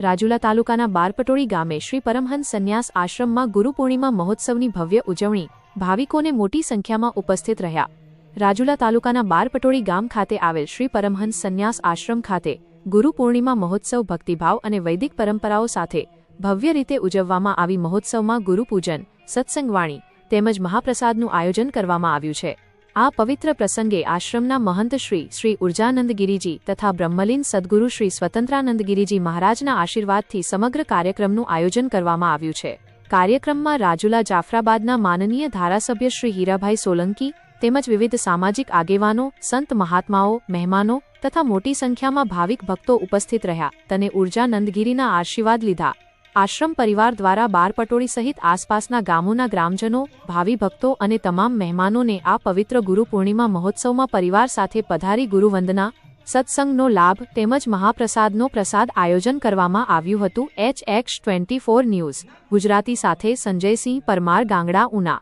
રાજુલા તાલુકાના બારપટોળી ગામે શ્રી પરમહંસ સંન્યાસ આશ્રમમાં ગુરુ પૂર્ણિમા મહોત્સવની ભવ્ય ઉજવણી, ભાવિકોને મોટી સંખ્યામાં ઉપસ્થિત રહ્યા। રાજુલા તાલુકાના બારપટોળી ગામ ખાતે આવેલ શ્રી પરમહંસ સંન્યાસ આશ્રમ ખાતે ગુરુ પૂર્ણિમા મહોત્સવ ભક્તિભાવ અને વૈદિક પરંપરાઓ સાથે ભવ્ય રીતે ઉજવવામાં આવી। મહોત્સવમાં ગુરુપૂજન, સત્સંગવાણી તેમજ મહાપ્રસાદનું આયોજન કરવામાં આવ્યું છે। આ પવિત્ર પ્રસંગે આશ્રમના મહંત શ્રી ઉર્જાનંદ ગિરિજી તથા બ્રહ્મલીન સદગુરુ શ્રી સ્વતંત્રાનંદ ગિરિજી મહારાજના આશીર્વાદથી સમગ્ર કાર્યક્રમનું આયોજન કરવામાં આવ્યું છે। કાર્યક્રમમાં રાજુલા જાફરાબાદના માનનીય ધારાસભ્ય શ્રી હીરાભાઈ સોલંકી તેમજ વિવિધ સામાજિક આગેવાનો, સંત મહાત્માઓ, મહેમાનો તથા મોટી સંખ્યામાં ભાવિક ભક્તો ઉપસ્થિત રહ્યા તને ઉર્જાનંદગીરીના આશીર્વાદ લીધા। આશ્રમ પરિવાર દ્વારા બારપટોળી સહિત આસપાસના ગામોના ગ્રામજનો, ભાવિ ભક્તો અને તમામ મહેમાનોને આ પવિત્ર ગુરુ પૂર્ણિમા મહોત્સવમાં પરિવાર સાથે પધારી ગુરુવંદના, સત્સંગનો લાભ તેમજ મહાપ્રસાદનો પ્રસાદ આયોજન કરવામાં આવ્યું હતું। HX24 ન્યૂઝ ગુજરાતી સાથે સંજયસિંહ પરમાર, ગાંગડા, ઉના।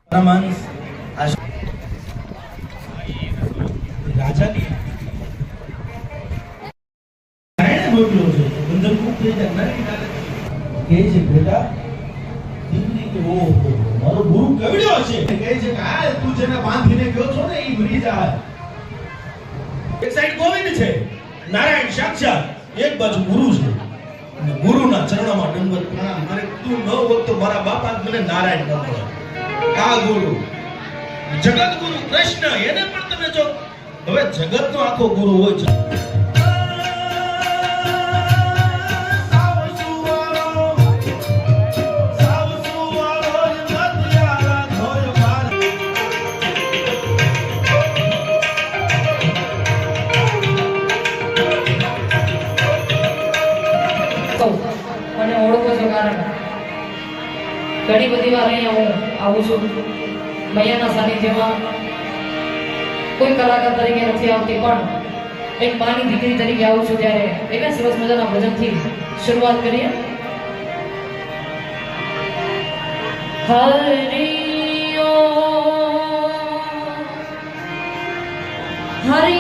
કહે છે બેટા દીકરી કે ઓ મારો ગુરુ કવડ્યો છે, કહે છે કે આ તું જેને બાંધીને ગયો છો ને ઈ મરી જાય। એક સાઈડ ગોવિંદ છે, નારાયણ સાક્ષાત, એક બાજુ ગુરુ છે અને ગુરુના ચરણોમાં દંડવત પ્રણામ કરે। તું ન હોત તો મારા બાપા મને નારાયણ ન કહે। આ ગુરુ જગત ગુરુ કૃષ્ણ, એને પણ તમે જો હવે જગતનો આખો ગુરુ હોય છે। મને ઓળખો છો કારણ ઘણી બધી વાર અહીંયા હું આવું છું। મૈયાના સાનિધ્યમાં કોઈ કલાકાર તરીકે નથી આવતી, પણ એક માની દીકરી તરીકે આવું છું। ત્યારે એક સરસ મજાના ભજનથી શરૂઆત કરીએ। હરિ હરિ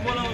બોલાવો